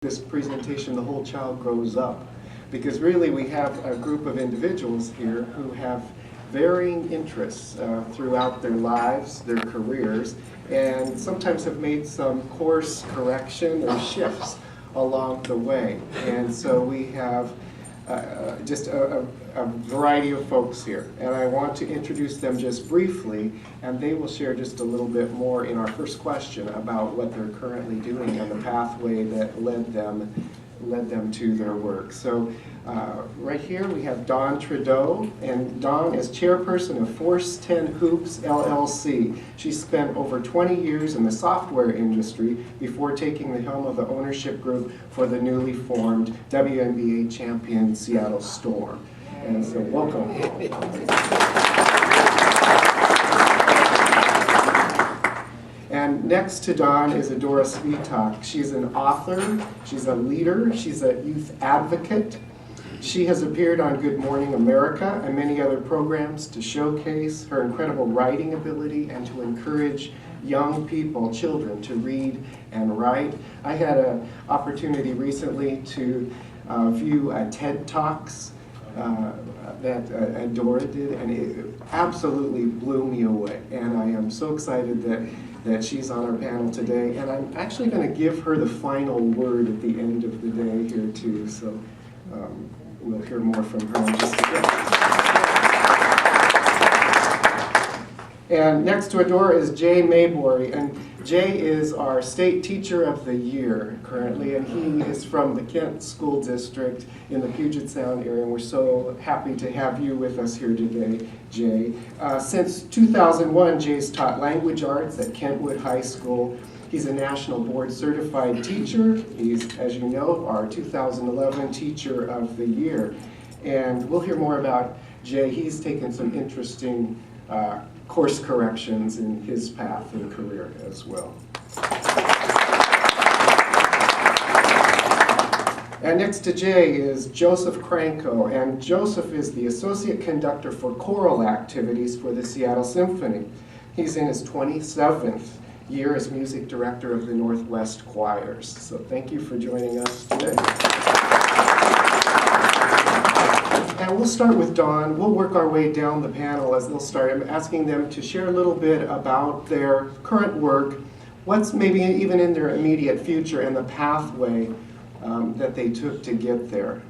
this presentation, The Whole Child Grows Up, because really we have a group of individuals here who have varying interests throughout their lives, their careers, and sometimes have made some course correction or shifts along the way. And so we have just a variety of folks here, and I want to introduce them just briefly, and they will share just a little bit more in our first question about what they're currently doing and the pathway that led them to their work. So right here we have Dawn Trudeau, and Dawn is chairperson of Force 10 Hoops LLC. She spent over 20 years in the software industry before taking the helm of the ownership group for the newly formed WNBA champion Seattle Storm. And so welcome. And next to Dawn is Adora Svitak. She's an author, she's a leader, she's a youth advocate. She has appeared on Good Morning America and many other programs to showcase her incredible writing ability and to encourage young people, children, to read and write. I had an opportunity recently to view TED Talks that Adora did, and it absolutely blew me away. And I am so excited that she's on our panel today, and I'm actually going to give her the final word at the end of the day here too, so we'll hear more from her in just a bit. And next to Adora is Jay Maybury, and Jay is our State Teacher of the Year currently, and he is from the Kent School District in the Puget Sound area, and we're so happy to have you with us here today, Jay. Since 2001, Jay's taught language arts at Kentwood High School. He's a national board certified teacher. He's, as you know, our 2011 Teacher of the Year. And we'll hear more about Jay. He's taken some interesting course corrections in his path and career as well. And next to Jay is Joseph Cranko, and Joseph is the Associate Conductor for Choral Activities for the Seattle Symphony. He's in his 27th year as Music Director of the Northwest Choirs. So thank you for joining us today. And we'll start with Dawn. We'll work our way down the panel as they'll start. I'm asking them to share a little bit about their current work, what's maybe even in their immediate future, and the pathway that they took to get there.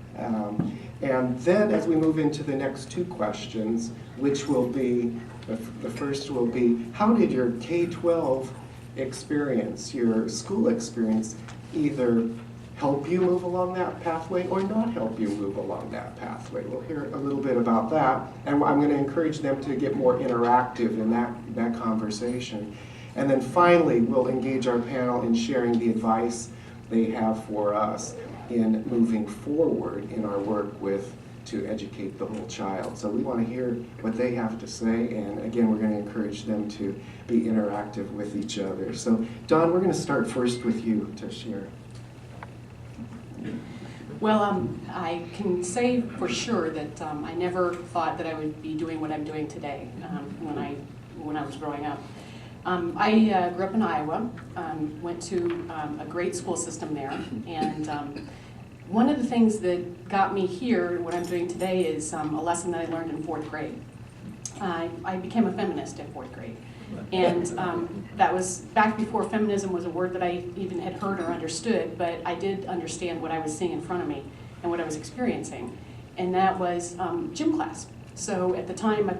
And then as we move into the next two questions, which will be, the first will be, how did your K-12 experience, your school experience, either help you move along that pathway or not help you move along that pathway? We'll hear a little bit about that, and I'm going to encourage them to get more interactive in that conversation. And then finally, we'll engage our panel in sharing the advice they have for us in moving forward in our work to educate the whole child. So we want to hear what they have to say, and again, we're going to encourage them to be interactive with each other. So Dawn, we're going to start first with you to share. Well, I can say for sure that I never thought that I would be doing what I'm doing today when I was growing up. I grew up in Iowa, went to a great school system there, and one of the things that got me here, what I'm doing today, is a lesson that I learned in 4th grade. I became a feminist in 4th grade. And that was back before feminism was a word that I even had heard or understood, but I did understand what I was seeing in front of me and what I was experiencing. And that was gym class. So at the time,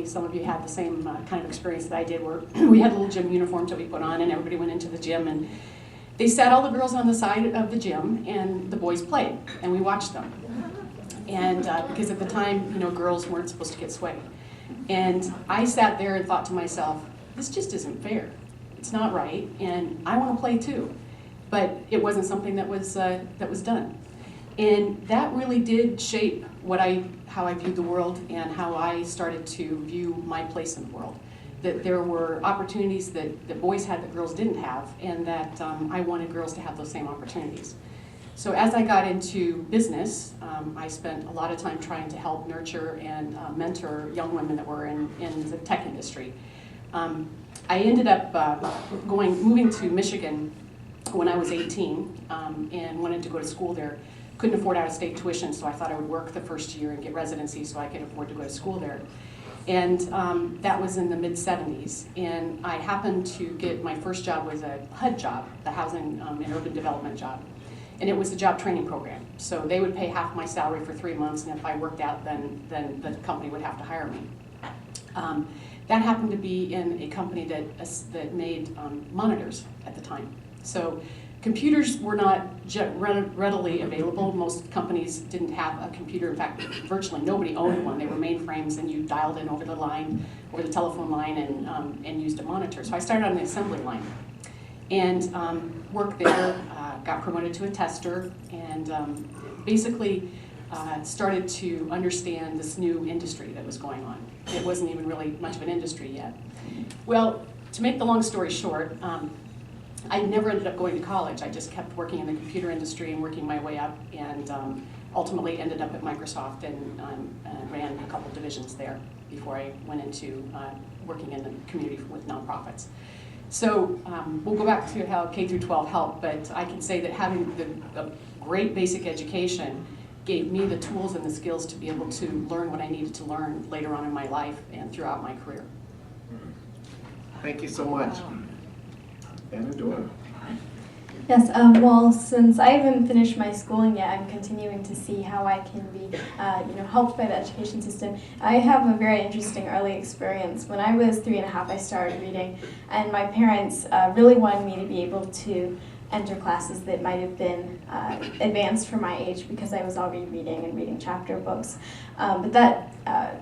some of you had the same kind of experience that I did, where we had little gym uniforms that we put on and everybody went into the gym, and they sat all the girls on the side of the gym and the boys played, and we watched them. And because at the time, girls weren't supposed to get sweaty. And I sat there and thought to myself, this just isn't fair. It's not right, and I want to play too. But it wasn't something that was done. And that really did shape how I viewed the world and how I started to view my place in the world. That there were opportunities that boys had that girls didn't have, and that I wanted girls to have those same opportunities. So as I got into business, I spent a lot of time trying to help nurture and mentor young women that were in the tech industry. I ended up moving to Michigan when I was 18 and wanted to go to school there. Couldn't afford out-of-state tuition, so I thought I would work the first year and get residency so I could afford to go to school there. And that was in the mid-70s. And I happened to get, my first job was a HUD job, the Housing and Urban Development job. And it was a job training program. So they would pay half my salary for 3 months, and if I worked out, then the company would have to hire me. That happened to be in a company that made monitors at the time. So computers were not readily available. Most companies didn't have a computer. In fact, virtually nobody owned one. They were mainframes, and you dialed in over the line, over the telephone line, and used a monitor. So I started on the assembly line and worked there, got promoted to a tester, and basically started to understand this new industry that was going on. It wasn't even really much of an industry yet. Well, to make the long story short, I never ended up going to college. I just kept working in the computer industry and working my way up, and ultimately ended up at Microsoft and ran a couple divisions there before I went into working in the community with nonprofits. So we'll go back to how K through 12 helped, but I can say that having a great basic education gave me the tools and the skills to be able to learn what I needed to learn later on in my life and throughout my career. Thank you so much. Anna Dora. Yes, well, since I haven't finished my schooling yet, I'm continuing to see how I can be, helped by the education system. I have a very interesting early experience. When I was 3.5, I started reading, and my parents really wanted me to be able to enter classes that might have been advanced for my age because I was already reading and reading chapter books. But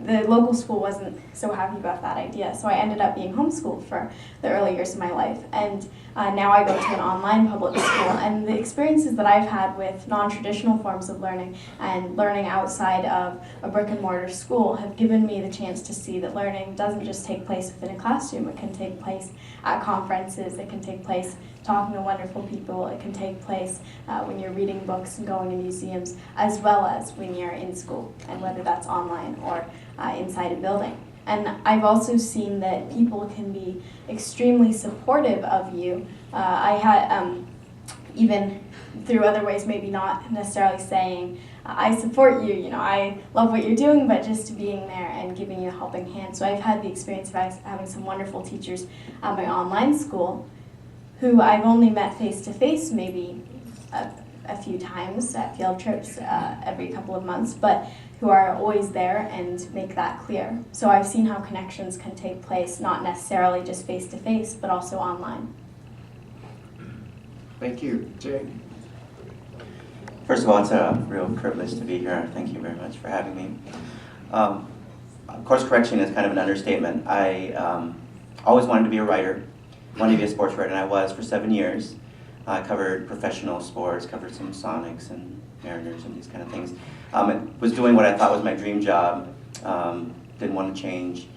the local school wasn't so happy about that idea, so I ended up being homeschooled for the early years of my life. And now I go to an online public school, and the experiences that I've had with non-traditional forms of learning and learning outside of a brick and mortar school have given me the chance to see that learning doesn't just take place within a classroom. It can take place at conferences, it can take place talking to wonderful people, it can take place when you're reading books and going to museums, as well as when you're in school, and whether that's online or inside a building. And I've also seen that people can be extremely supportive of you. I had, even through other ways, maybe not necessarily saying, I support you, I love what you're doing, but just being there and giving you a helping hand. So I've had the experience of having some wonderful teachers at my online school who I've only met face-to-face maybe a few times at field trips every couple of months, but who are always there and make that clear. So I've seen how connections can take place, not necessarily just face-to-face, but also online. Thank you. Jay? First of all, it's a real privilege to be here. Thank you very much for having me. Course correction is kind of an understatement. I always wanted to be a writer, wanted to be a sports writer, and I was for 7 years. I covered professional sports, covered some Sonics and Mariners and these kind of things. Was doing what I thought was my dream job, didn't want to change.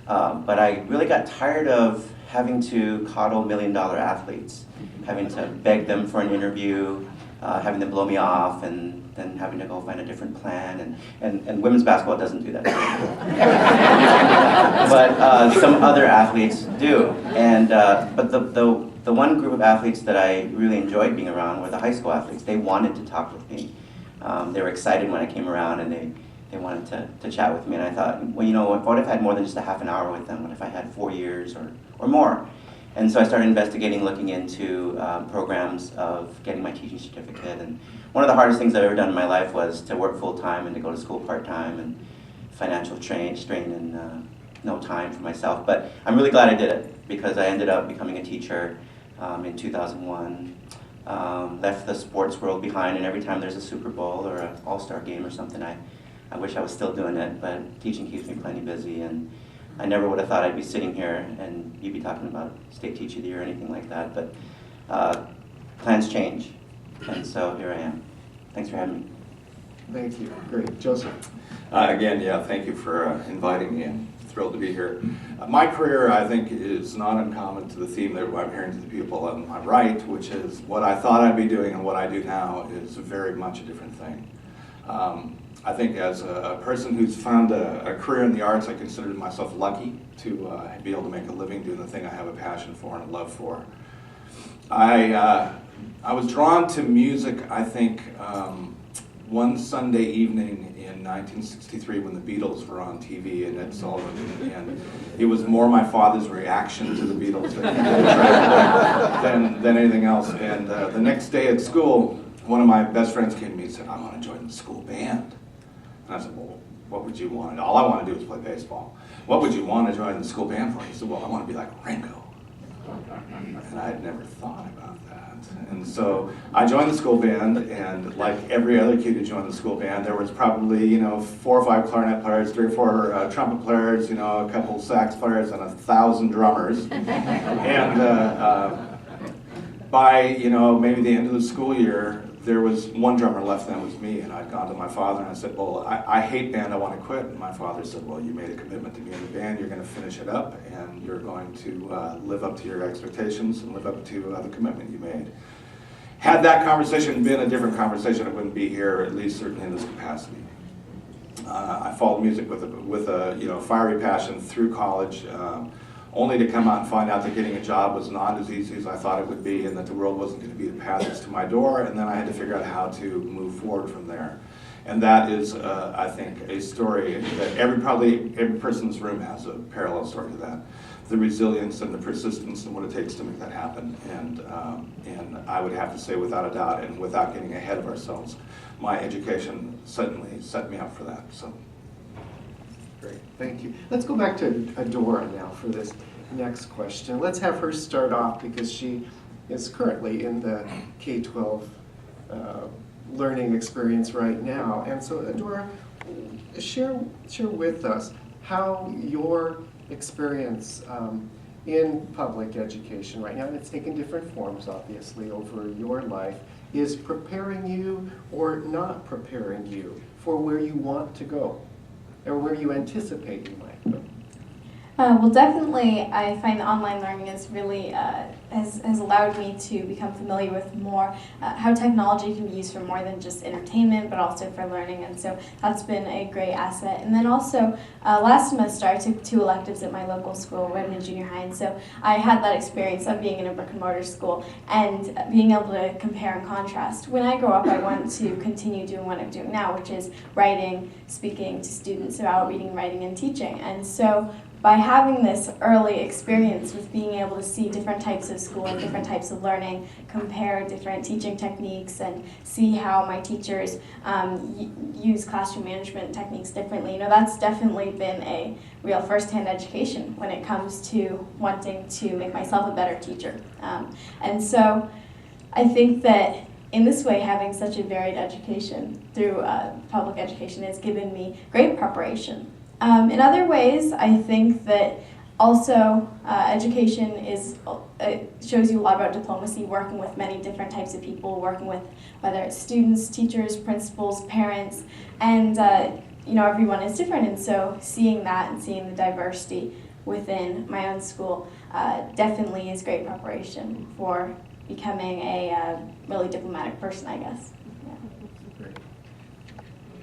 But I really got tired of having to coddle $1 million athletes, having to beg them for an interview, having them blow me off, and then having to go find a different plan. And women's basketball doesn't do that. But some other athletes do. And but the one group of athletes that I really enjoyed being around were the high school athletes. They wanted to talk with me. They were excited when I came around, and they wanted to chat with me. And I thought, well, what if I had more than just a half an hour with them? What if I had 4 years or more? And so I started investigating, looking into programs of getting my teaching certificate. And one of the hardest things I've ever done in my life was to work full-time and to go to school part-time, and financial strain and no time for myself. But I'm really glad I did it, because I ended up becoming a teacher in 2001. Left the sports world behind, and every time there's a Super Bowl or an All-Star game or something, I wish I was still doing it, but teaching keeps me plenty busy, and I never would have thought I'd be sitting here and you'd be talking about State Teacher of the Year or anything like that, but plans change, and so here I am. Thanks for having me. Thank you. Great. Joseph? Again, yeah, thank you for inviting me. I'm thrilled to be here. My career, I think, is not uncommon to the theme that I'm hearing to the people on my right, which is what I thought I'd be doing and what I do now is very much a different thing. I think as a person who's found a career in the arts, I consider myself lucky to be able to make a living doing the thing I have a passion for and a love for. I I was drawn to music, I think, one Sunday evening in 1963 when the Beatles were on TV and Ed Sullivan, and it was more my father's reaction to the Beatles than anything else. And the next day at school, one of my best friends came to me and said, "I want to join the school band." And I said, "Well, what would you want?" All I want to do is play baseball. "What would you want to join the school band for?" He said, "Well, I want to be like Ringo." And I had never thought about that. And so I joined the school band, and like every other kid who joined the school band, there was probably, 4 or 5 clarinet players, 3 or 4 trumpet players, a couple sax players, and 1,000 drummers. And by, maybe the end of the school year, there was one drummer left, and that was me. And I'd gone to my father and I said, "Well, I hate band, I want to quit." And my father said, "Well, you made a commitment to me in the band, you're going to finish it up, and you're going to live up to your expectations and live up to the commitment you made." Had that conversation been a different conversation, I wouldn't be here, at least certainly in this capacity. I followed music with a fiery passion through college, only to come out and find out that getting a job was not as easy as I thought it would be, and that the world wasn't going to be the passage to my door, and then I had to figure out how to move forward from there. And that is, I think, a story that probably every person in this room has a parallel story to that. The resilience and the persistence and what it takes to make that happen. And I would have to say, without a doubt, and without getting ahead of ourselves, my education certainly set me up for that. So. Great, thank you. Let's go back to Adora now for this next question. Let's have her start off because she is currently in the K-12 learning experience right now. And so Adora, share with us how your experience in public education right now, and it's taken different forms obviously over your life, is preparing you or not preparing you for where you want to go, or where you anticipate you might go. Well, definitely, I find online learning is really has allowed me to become familiar with more how technology can be used for more than just entertainment, but also for learning, and so that's been a great asset. And then also, last semester I took 2 electives at my local school, Redmond Junior High, and so I had that experience of being in a brick and mortar school and being able to compare and contrast. When I grow up, I want to continue doing what I'm doing now, which is writing, speaking to students about reading, writing, and teaching, and so by having this early experience with being able to see different types of school and different types of learning, compare different teaching techniques, and see how my teachers use classroom management techniques differently, that's definitely been a real first-hand education when it comes to wanting to make myself a better teacher. And so I think that in this way, having such a varied education through public education has given me great preparation. In other ways, I think that also education shows you a lot about diplomacy, working with many different types of people, working with whether it's students, teachers, principals, parents, and everyone is different, and so seeing that and seeing the diversity within my own school definitely is great preparation for becoming a really diplomatic person, I guess. Yeah. Great.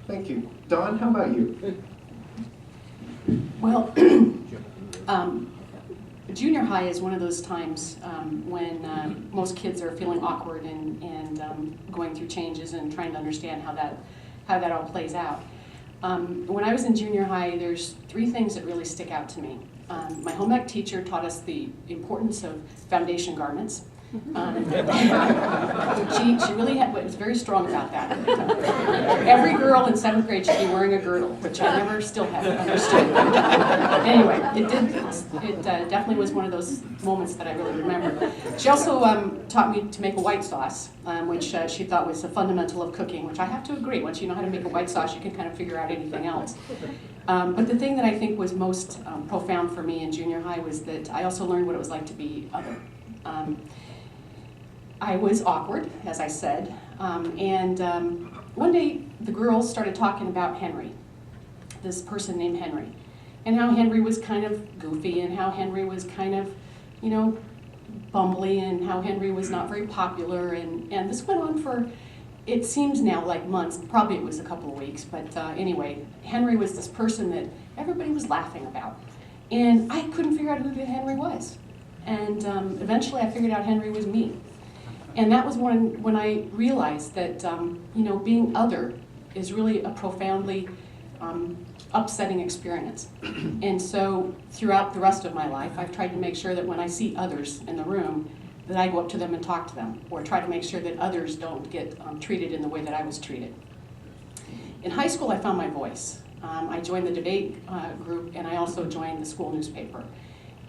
Thank you. Dawn, how about you? Well, junior high is one of those times when most kids are feeling awkward and going through changes and trying to understand how that all plays out. When I was in junior high, there's 3 things that really stick out to me. My home ec teacher taught us the importance of foundation garments. She really was very strong about that. Every girl in 7th grade should be wearing a girdle, which I never still haven't understood. Anyway, it definitely was one of those moments that I really remember. She also taught me to make a white sauce, which she thought was a fundamental of cooking, which I have to agree. Once you know how to make a white sauce, you can kind of figure out anything else. But the thing that I think was most profound for me in junior high was that I also learned what it was like to be other. I was awkward, as I said, and one day the girls started talking about Henry, this person named Henry, and how Henry was kind of goofy, and how Henry was kind of, bumbly, and how Henry was not very popular, and this went on for, it seems now like months, probably it was a couple of weeks, but anyway, Henry was this person that everybody was laughing about, and I couldn't figure out who Henry was, and eventually I figured out Henry was me. And that was when I realized that, you know, being other is really a profoundly upsetting experience. And so throughout the rest of my life, I've tried to make sure that when I see others in the room, that I go up to them and talk to them, or try to make sure that others don't get treated in the way that I was treated. In high school, I found my voice. I joined the debate group, and I also joined the school newspaper.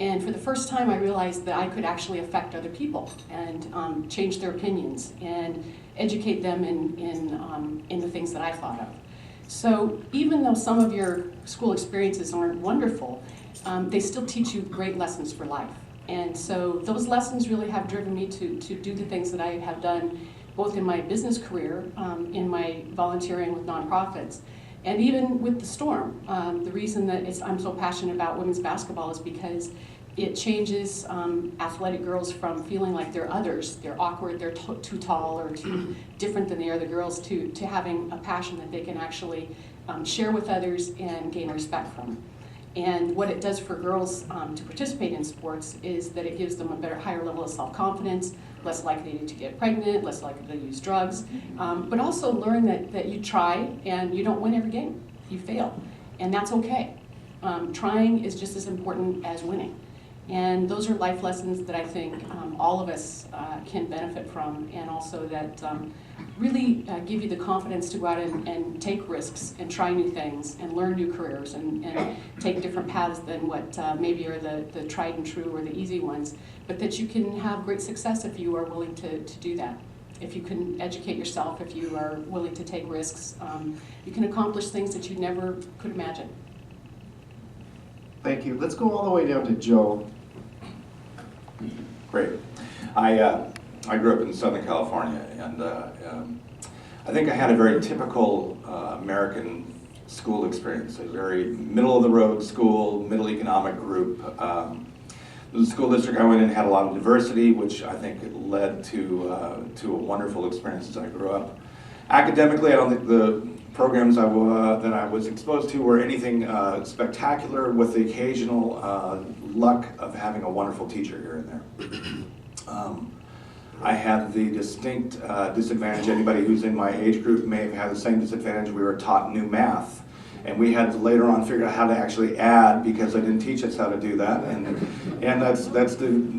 And for the first time, I realized that I could actually affect other people and change their opinions and educate them in the things that I thought of. So even though some of your school experiences aren't wonderful, they still teach you great lessons for life. And so those lessons really have driven me to do the things that I have done, both in my business career, in my volunteering with nonprofits, and even with the Storm. The reason that I'm so passionate about women's basketball is because it changes athletic girls from feeling like they're others, they're awkward, they're too tall or too different than the other girls, to having a passion that they can actually share with others and gain respect from. And what it does for girls to participate in sports is that it gives them a higher level of self-confidence, less likely to get pregnant, less likely to use drugs, but also learn that you try and you don't win every game, you fail, and that's okay. Trying is just as important as winning. And those are life lessons that I think all of us can benefit from, and also that really give you the confidence to go out and take risks and try new things and learn new careers and take different paths than what maybe are the tried and true or the easy ones, but that you can have great success if you are willing to do that. If you can educate yourself, if you are willing to take risks, you can accomplish things that you never could imagine. Thank you. Let's go all the way down to Joe. Great. I grew up in Southern California, and I think I had a very typical American school experience, a very middle-of-the-road school, middle economic group. The school district I went in had a lot of diversity, which I think led to a wonderful experience as I grew up. Academically, I don't think the programs that I was exposed to were anything spectacular, with the occasional luck of having a wonderful teacher here and there. I had the distinct disadvantage, anybody who's in my age group may have had the same disadvantage, we were taught new math. And we had to later on figure out how to actually add, because they didn't teach us how to do that. And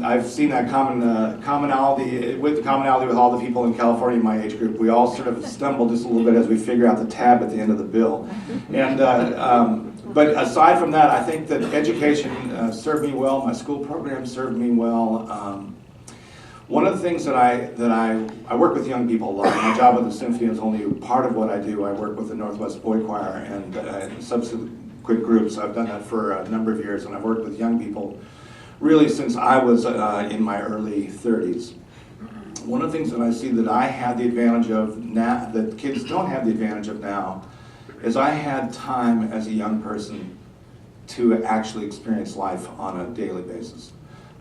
I've seen that commonality with all the people in California in my age group. We all sort of stumble just a little bit as we figure out the tab at the end of the bill. And but aside from that, I think that education served me well. My school program served me well. One of the things that I work with young people a lot. My job at the Symphony is only part of what I do. I work with the Northwest Boy Choir and subsequent groups. I've done that for a number of years, and I've worked with young people really since I was in my early 30s. One of the things that I see that I had the advantage of now, that kids don't have the advantage of now, is I had time as a young person to actually experience life on a daily basis.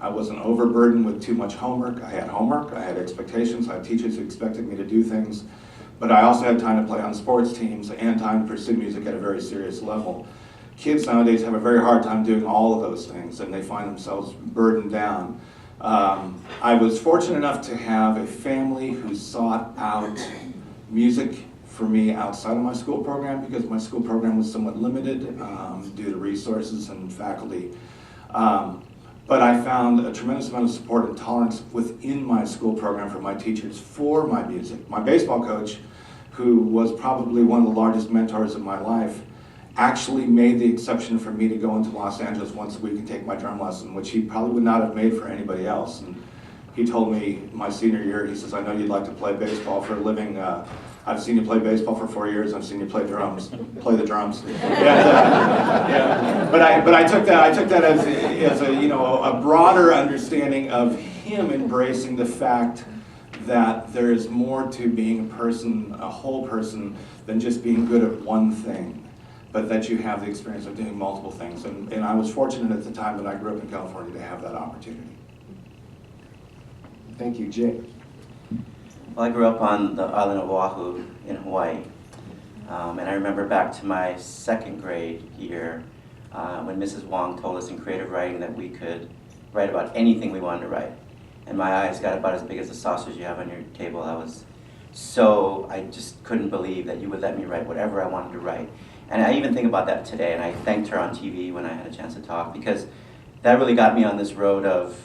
I wasn't overburdened with too much homework. I had expectations, I had teachers who expected me to do things, but I also had time to play on sports teams and time to pursue music at a very serious level. Kids nowadays have a very hard time doing all of those things, and they find themselves burdened down. I was fortunate enough to have a family who sought out music for me outside of my school program, because my school program was somewhat limited due to resources and faculty. But I found a tremendous amount of support and tolerance within my school program from my teachers for my music. My baseball coach, who was probably one of the largest mentors of my life, actually made the exception for me to go into Los Angeles once a week and take my drum lesson, which he probably would not have made for anybody else. And he told me my senior year, he says, "I know you'd like to play baseball for a living. I've seen you play baseball for 4 years. I've seen you play the drums." And, but I took that as a broader understanding of him embracing the fact that there is more to being a person, a whole person, than just being good at one thing, but that you have the experience of doing multiple things. And I was fortunate at the time that I grew up in California to have that opportunity. Thank you, Jay. Well, I grew up on the island of Oahu in Hawaii. And I remember back to my second grade year when Mrs. Wong told us in creative writing that we could write about anything we wanted to write. and my eyes got about as big as the sausage you have on your table. I just couldn't believe that you would let me write whatever I wanted to write. And I even think about that today, and I thanked her on TV when I had a chance to talk, because that really got me on this road of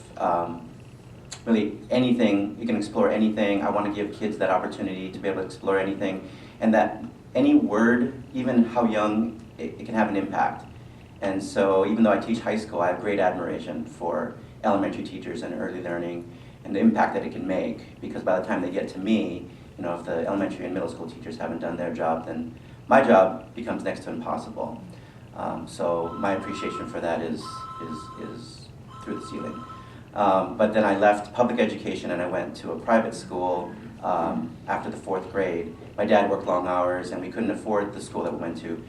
really anything, you can explore anything. I want to give kids that opportunity to be able to explore anything, and that any word, even how young, it can have an impact. And so even though I teach high school, I have great admiration for elementary teachers and early learning and the impact that it can make, because by the time they get to me, if the elementary and middle school teachers haven't done their job, then my job becomes next to impossible. So my appreciation for that is through the ceiling. But then I left public education and I went to a private school after the 4th grade. My dad worked long hours and we couldn't afford the school that we went to,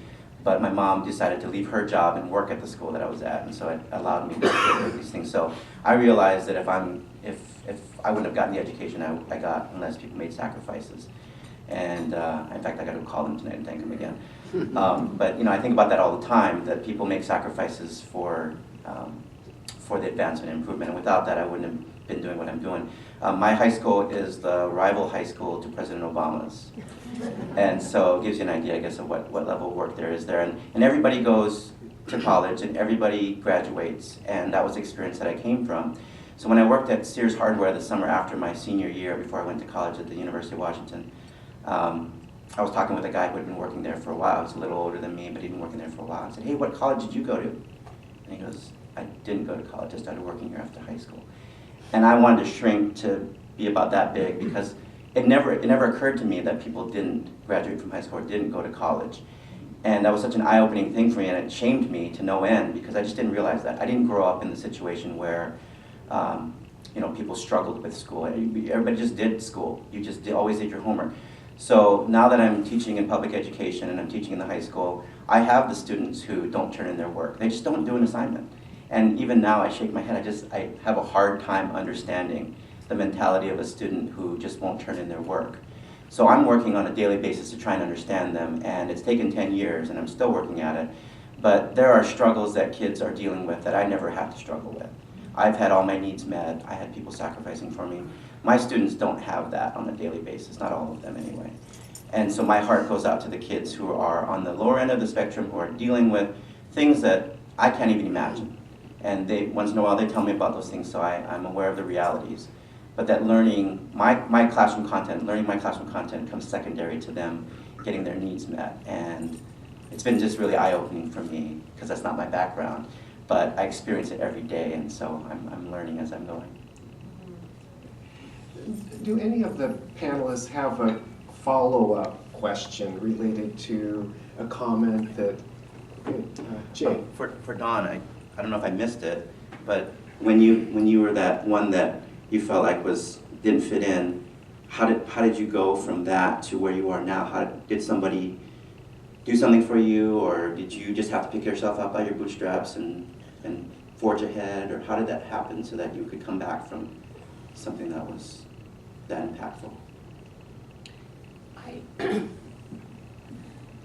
but my mom decided to leave her job and work at the school that I was at, and so it allowed me to do these things. So I realized that if I wouldn't have gotten the education I got unless people made sacrifices. And in fact, I got to call them tonight and thank them again. But I think about that all the time, that people make sacrifices for the advancement and improvement, and without that I wouldn't have been doing what I'm doing. My high school is the rival high school to President Obama's. And so it gives you an idea, I guess, of what level of work there is there. And everybody goes to college and everybody graduates, and that was the experience that I came from. So when I worked at Sears Hardware the summer after my senior year, before I went to college at the University of Washington, I was talking with a guy who had been working there for a while. He was a little older than me, but he'd been working there for a while. I said, "Hey, what college did you go to?" And he goes, "I didn't go to college. I started working here after high school." And I wanted to shrink to be about that big, because it never occurred to me that people didn't graduate from high school or didn't go to college. And that was such an eye-opening thing for me, and it shamed me to no end, because I just didn't realize that. I didn't grow up in the situation where people struggled with school. Everybody just did school. You just always did your homework. So now that I'm teaching in public education and I'm teaching in the high school, I have the students who don't turn in their work. They just don't do an assignment. And even now I shake my head. I have a hard time understanding the mentality of a student who just won't turn in their work. So I'm working on a daily basis to try and understand them, and it's taken 10 years and I'm still working at it. But there are struggles that kids are dealing with that I never had to struggle with. I've had all my needs met. I had people sacrificing for me. My students don't have that on a daily basis, not all of them anyway. And so my heart goes out to the kids who are on the lower end of the spectrum, who are dealing with things that I can't even imagine. And once in a while they tell me about those things, so I'm aware of the realities. But that learning my classroom content comes secondary to them getting their needs met. And it's been just really eye-opening for me, because that's not my background. But I experience it every day, and so I'm learning as I'm going. Do any of the panelists have a follow-up question related to a comment that, Jay? For Dawn, I don't know if I missed it, but when you were that one that you felt like didn't fit in, how did you go from that to where you are now? Did somebody do something for you, or did you just have to pick yourself up by your bootstraps and forge ahead, or how did that happen so that you could come back from something that was that impactful?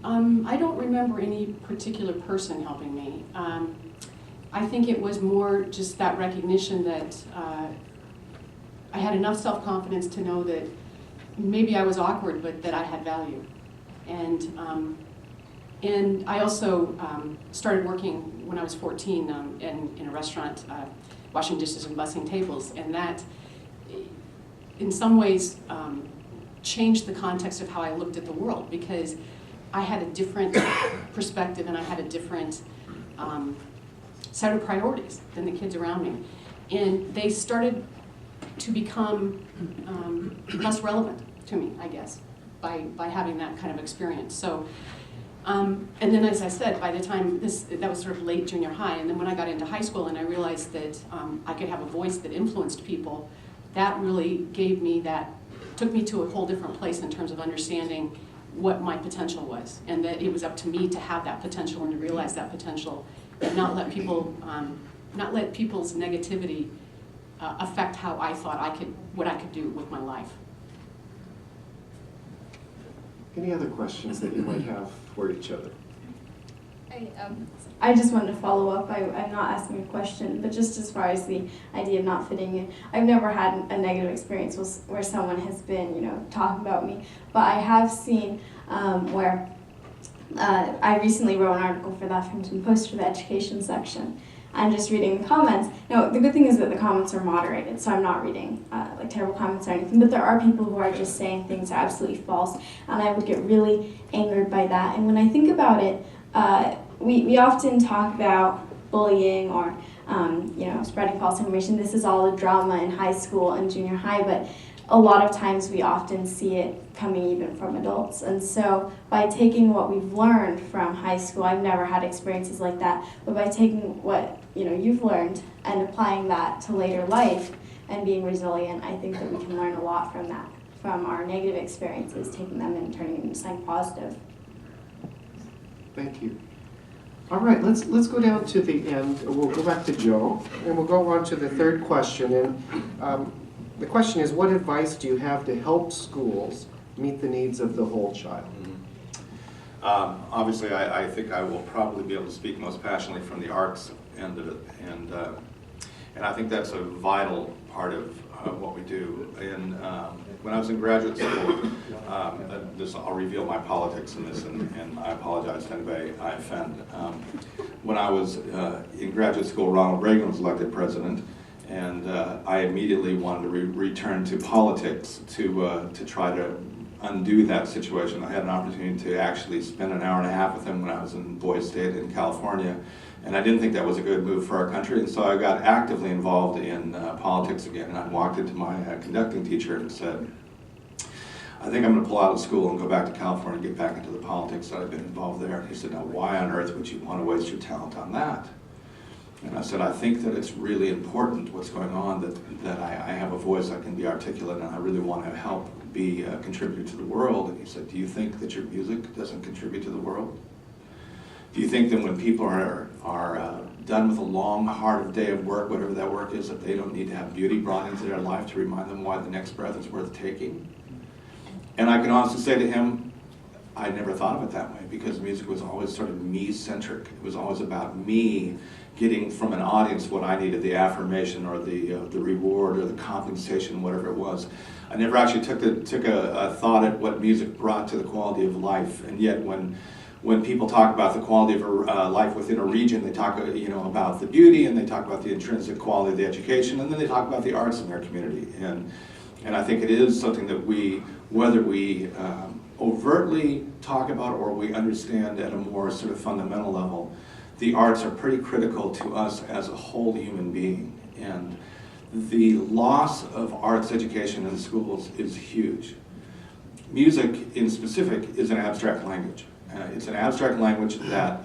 I don't remember any particular person helping me. I think it was more just that recognition that I had enough self-confidence to know that maybe I was awkward, but that I had value. And I also started working when I was 14 in a restaurant, washing dishes and bussing tables, and that in some ways changed the context of how I looked at the world, because I had a different perspective and I had a different set of priorities than the kids around me. And they started to become less relevant to me, I guess, by having that kind of experience. So, and then as I said, by the time that was sort of late junior high, and then when I got into high school and I realized that I could have a voice that influenced people, that really took me to a whole different place in terms of understanding what my potential was, and that it was up to me to have that potential and to realize that potential, and not let people's negativity affect how I thought what I could do with my life. Any other questions that you might have for each other? I just wanted to follow up. I'm not asking a question, but just as far as the idea of not fitting in, I've never had a negative experience where someone has been, talking about me. But I have seen where I recently wrote an article for the Huffington Post for the education section. I'm just reading the comments. Now, the good thing is that the comments are moderated, so I'm not reading like terrible comments or anything, but there are people who are just saying things are absolutely false, and I would get really angered by that. And when I think about it, we often talk about bullying or spreading false information. This is all a drama in high school and junior high, but a lot of times we often see it coming even from adults. And so by taking what we've learned from high school, I've never had experiences like that, but by taking what you've learned and applying that to later life and being resilient, I think that we can learn a lot from that, from our negative experiences, taking them and turning them into something positive. Thank you. All right, let's go down to the end. We'll go back to Joe, and we'll go on to the third question. And the question is, what advice do you have to help schools meet the needs of the whole child? Obviously, I think I will probably be able to speak most passionately from the arts end of it, and I think that's a vital part of what we do. And when I was in graduate school, I'll reveal my politics in this, and I apologize to anybody I offend. When I was in graduate school, Ronald Reagan was elected president, and I immediately wanted to return to politics to try to undo that situation. I had an opportunity to actually spend an hour and a half with him when I was in Boise State in California, and I didn't think that was a good move for our country, and so I got actively involved in politics again. And I walked into my conducting teacher and said, I think I'm going to pull out of school and go back to California and get back into the politics that I've been involved there. And he said, now why on earth would you want to waste your talent on that? And I said, I think that it's really important what's going on, that I have a voice, I can be articulate, and I really want to help be a contributor to the world. And he said, do you think that your music doesn't contribute to the world? Do you think that when people are done with a long, hard day of work, whatever that work is, that they don't need to have beauty brought into their life to remind them why the next breath is worth taking? And I can honestly say to him, I never thought of it that way, because music was always sort of me-centric. It was always about me getting from an audience what I needed, the affirmation or the reward or the compensation, whatever it was. I never actually took a thought at what music brought to the quality of life. And yet when people talk about the quality of life within a region, they talk about the beauty, and they talk about the intrinsic quality of the education, and then they talk about the arts in their community. And I think it is something that whether we overtly talk about or we understand at a more sort of fundamental level, the arts are pretty critical to us as a whole human being. And the loss of arts education in schools is huge. Music in specific is an abstract language. It's an abstract language that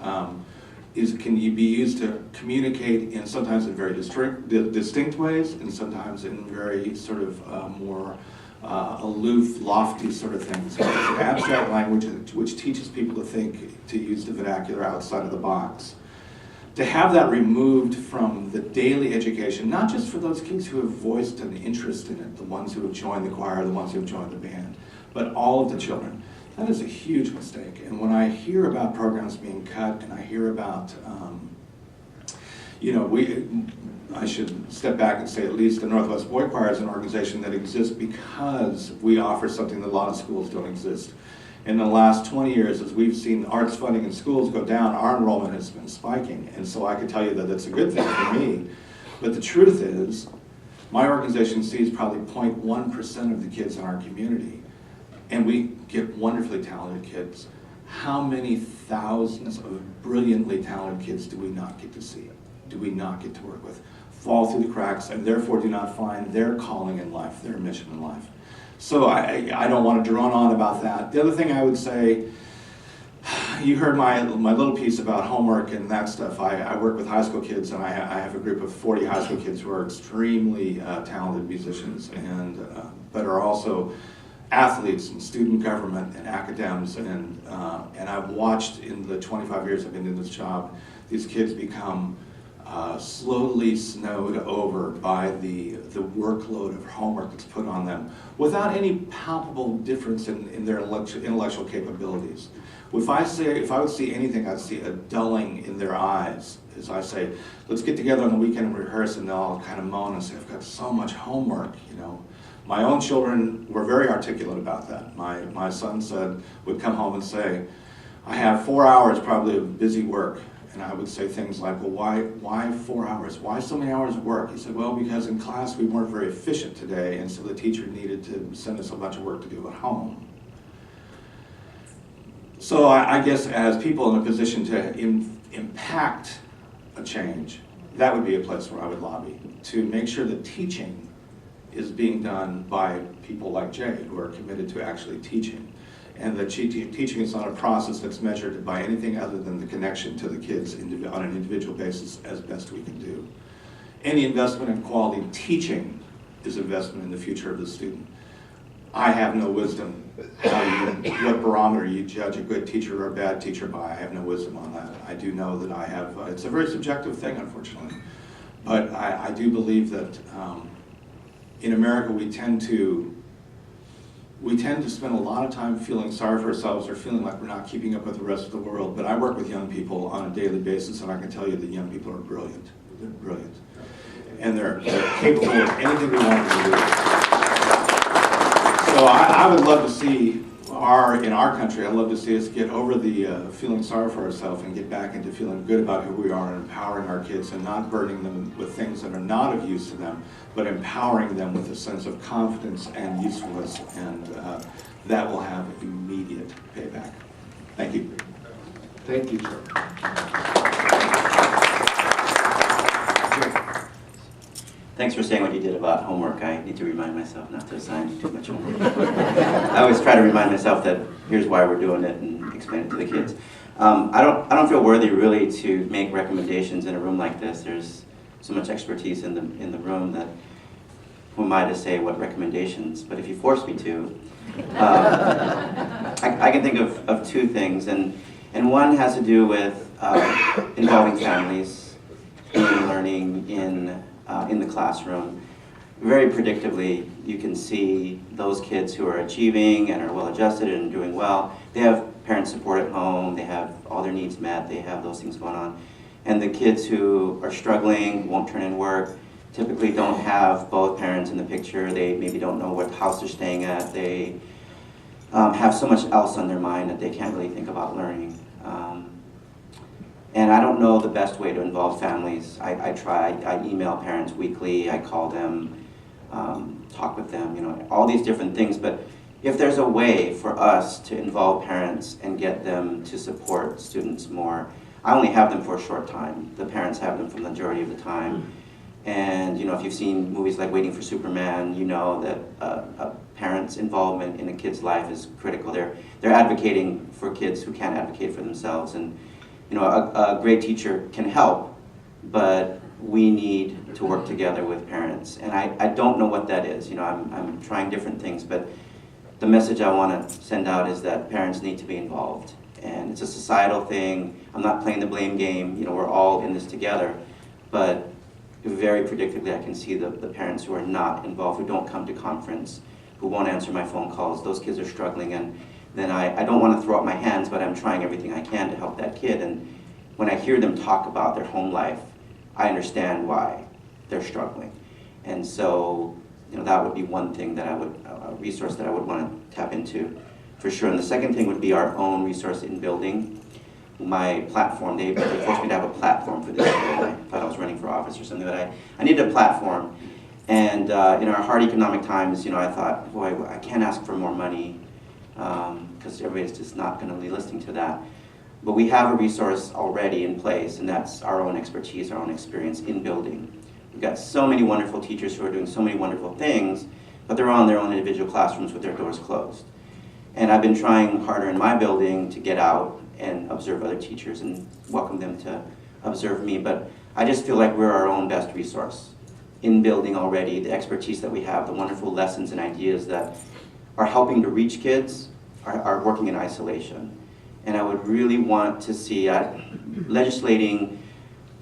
can be used to communicate sometimes in very distinct ways, and sometimes in very sort of more aloof, lofty sort of things. It's an abstract language which teaches people to think, to use the vernacular outside of the box. To have that removed from the daily education, not just for those kids who have voiced an interest in it, the ones who have joined the choir, the ones who have joined the band, but all of the children, that is a huge mistake. And when I hear about programs being cut, and I hear about, I should step back and say at least the Northwest Boy Choir is an organization that exists because we offer something that a lot of schools don't exist. In the last 20 years, as we've seen arts funding in schools go down, our enrollment has been spiking. And so I can tell you that that's a good thing for me. But the truth is, my organization sees probably 0.1% of the kids in our community. And we get wonderfully talented kids. How many thousands of brilliantly talented kids do we not get to see? Do we not get to work with? Fall through the cracks, and therefore do not find their calling in life, their mission in life. So I don't want to drone on about that. The other thing I would say, you heard my little piece about homework and that stuff. I work with high school kids, and I have a group of 40 high school kids who are extremely talented musicians, but are also athletes and student government and academics. And I've watched in the 25 years I've been in this job, these kids become slowly snowed over by the workload of homework that's put on them without any palpable difference in their intellectual capabilities. If I would see anything, I'd see a dulling in their eyes as I say, let's get together on the weekend and rehearse, and they'll all kind of moan and say, I've got so much homework, you know. My own children were very articulate about that. My son would come home and say, I have 4 hours probably of busy work. And I would say things like, well, why 4 hours? Why so many hours of work? He said, well, because in class we weren't very efficient today, and so the teacher needed to send us a bunch of work to do at home. So I guess as people in a position to impact a change, that would be a place where I would lobby, to make sure that teaching is being done by people like Jay, who are committed to actually teaching. And that teaching is not a process that's measured by anything other than the connection to the kids on an individual basis as best we can do. Any investment in quality teaching is investment in the future of the student. I have no wisdom what barometer you judge a good teacher or a bad teacher by. I have no wisdom on that. I do know that I have, it's a very subjective thing, unfortunately. But I do believe that in America we tend to spend a lot of time feeling sorry for ourselves or feeling like we're not keeping up with the rest of the world. But I work with young people on a daily basis, and I can tell you that young people are brilliant. They're brilliant. And they're capable of anything we want them to do. So I would love to see in our country, I'd love to see us get over the feeling sorry for ourselves and get back into feeling good about who we are and empowering our kids and not burdening them with things that are not of use to them, but empowering them with a sense of confidence and usefulness, and that will have immediate payback. Thank you. Thank you, Joe. Thanks for saying what you did about homework. I need to remind myself not to assign too much homework. I always try to remind myself that here's why we're doing it and explain it to the kids. I don't feel worthy really to make recommendations in a room like this. There's so much expertise in the room that who am I to say what recommendations? But if you force me to, I can think of two things, and one has to do with involving families in learning in the classroom. Very predictably, you can see those kids who are achieving and are well-adjusted and doing well. They have parent support at home, they have all their needs met, they have those things going on. And the kids who are struggling, won't turn in work, typically don't have both parents in the picture. They maybe don't know what house they're staying at. They have so much else on their mind that they can't really think about learning. And I don't know the best way to involve families. I try, I email parents weekly, I call them, talk with them, you know, all these different things. But if there's a way for us to involve parents and get them to support students more, I only have them for a short time. The parents have them for the majority of the time. And you know, if you've seen movies like Waiting for Superman, you know that a parent's involvement in a kid's life is critical. They're advocating for kids who can't advocate for themselves. And you know, a great teacher can help, but we need to work together with parents. And I don't know what that is. You know, I'm trying different things, but the message I want to send out is that parents need to be involved. And it's a societal thing. I'm not playing the blame game. You know, we're all in this together. But very predictably, I can see the parents who are not involved, who don't come to conference, who won't answer my phone calls. Those kids are struggling, and then I don't want to throw up my hands, but I'm trying everything I can to help that kid. And when I hear them talk about their home life, I understand why they're struggling. And so, you know, that would be one thing that a resource that I would want to tap into for sure. And the second thing would be our own resource in building. My platform, they forced me to have a platform for this. I thought I was running for office or something, but I needed a platform. And in our hard economic times, you know, I thought, boy, I can't ask for more money because everybody's just not going to be listening to that. But we have a resource already in place, and that's our own expertise, our own experience in building. We've got so many wonderful teachers who are doing so many wonderful things, but they're all in their own individual classrooms with their doors closed. And I've been trying harder in my building to get out and observe other teachers and welcome them to observe me. But I just feel like we're our own best resource in building already. The expertise that we have, the wonderful lessons and ideas that are helping to reach kids are working in isolation. And I would really want to see legislating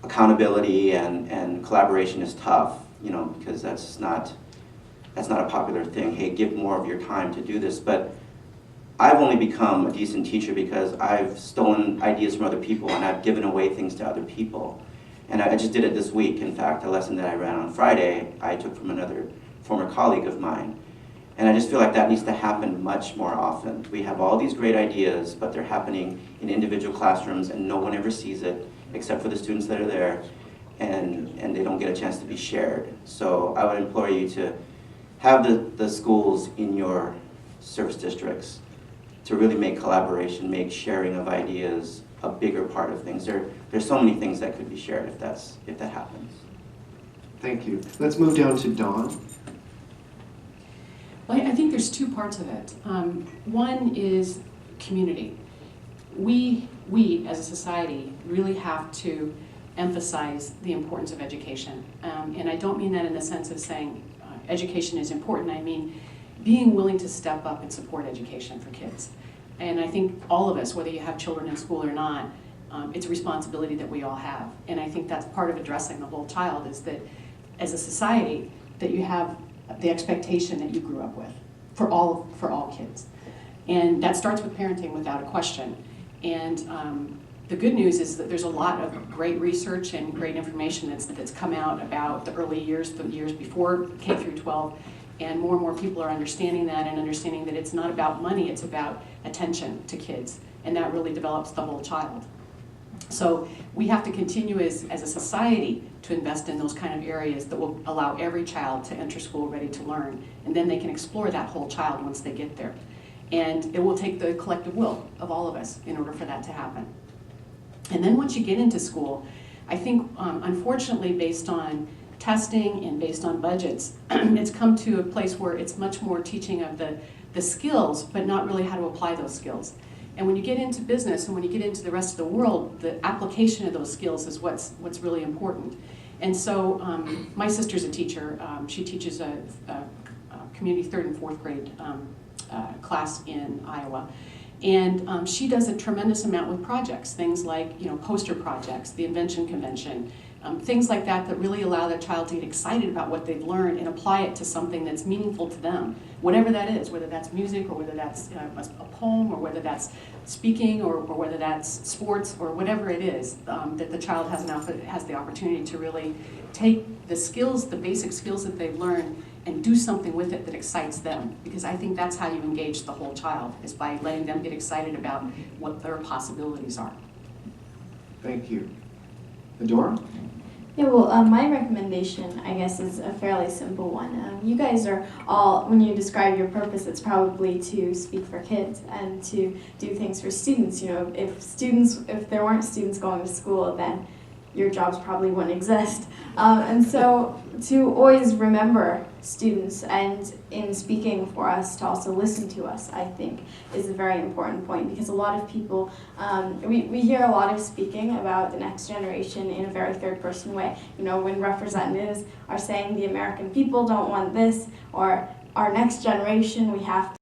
accountability and collaboration is tough, you know, because that's not a popular thing. Hey, give more of your time to do this. But I've only become a decent teacher because I've stolen ideas from other people and I've given away things to other people. And I just did it this week. In fact, a lesson that I ran on Friday, I took from another former colleague of mine. And I just feel like that needs to happen much more often. We have all these great ideas, but they're happening in individual classrooms and no one ever sees it except for the students that are there, and they don't get a chance to be shared. So I would implore you to have the schools in your service districts to really make collaboration, make sharing of ideas a bigger part of things. There's so many things that could be shared if that happens. Thank you. Let's move down to Dawn. Well, I think there's two parts of it. One is community. We as a society really have to emphasize the importance of education. And I don't mean that in the sense of saying education is important. I mean being willing to step up and support education for kids. And I think all of us, whether you have children in school or not, it's a responsibility that we all have. And I think that's part of addressing the whole child, is that as a society, that you have the expectation that you grew up with for all kids. And that starts with parenting without a question. And the good news is that there's a lot of great research and great information that's come out about the early years, the years before K through 12, and more people are understanding that and understanding that it's not about money, it's about attention to kids, and that really develops the whole child. So we have to continue as a society to invest in those kind of areas that will allow every child to enter school ready to learn, and then they can explore that whole child once they get there. And it will take the collective will of all of us in order for that to happen. And then once you get into school, I think unfortunately based on testing and based on budgets, it's come to a place where it's much more teaching of the skills, but not really how to apply those skills. And when you get into business and when you get into the rest of the world, the application of those skills is what's really important. And so my sister's a teacher. She teaches a community 3rd and 4th grade class in Iowa. And she does a tremendous amount with projects, things like poster projects, the invention convention, things like that really allow that child to get excited about what they've learned and apply it to something that's meaningful to them, whatever that is, whether that's music or whether that's a poem or whether that's speaking or whether that's sports or whatever it is, that the child has the opportunity to really take the skills, the basic skills that they've learned, and do something with it that excites them. Because I think that's how you engage the whole child, is by letting them get excited about what their possibilities are. Thank you. Adora? Yeah, well, my recommendation, I guess, is a fairly simple one. You guys are all, when you describe your purpose, it's probably to speak for kids and to do things for students. If there weren't students going to school, then your jobs probably wouldn't exist. And so to always remember students and in speaking for us to also listen to us, I think, is a very important point, because a lot of people, we hear a lot of speaking about the next generation in a very third-person way. When representatives are saying the American people don't want this, or our next generation, we have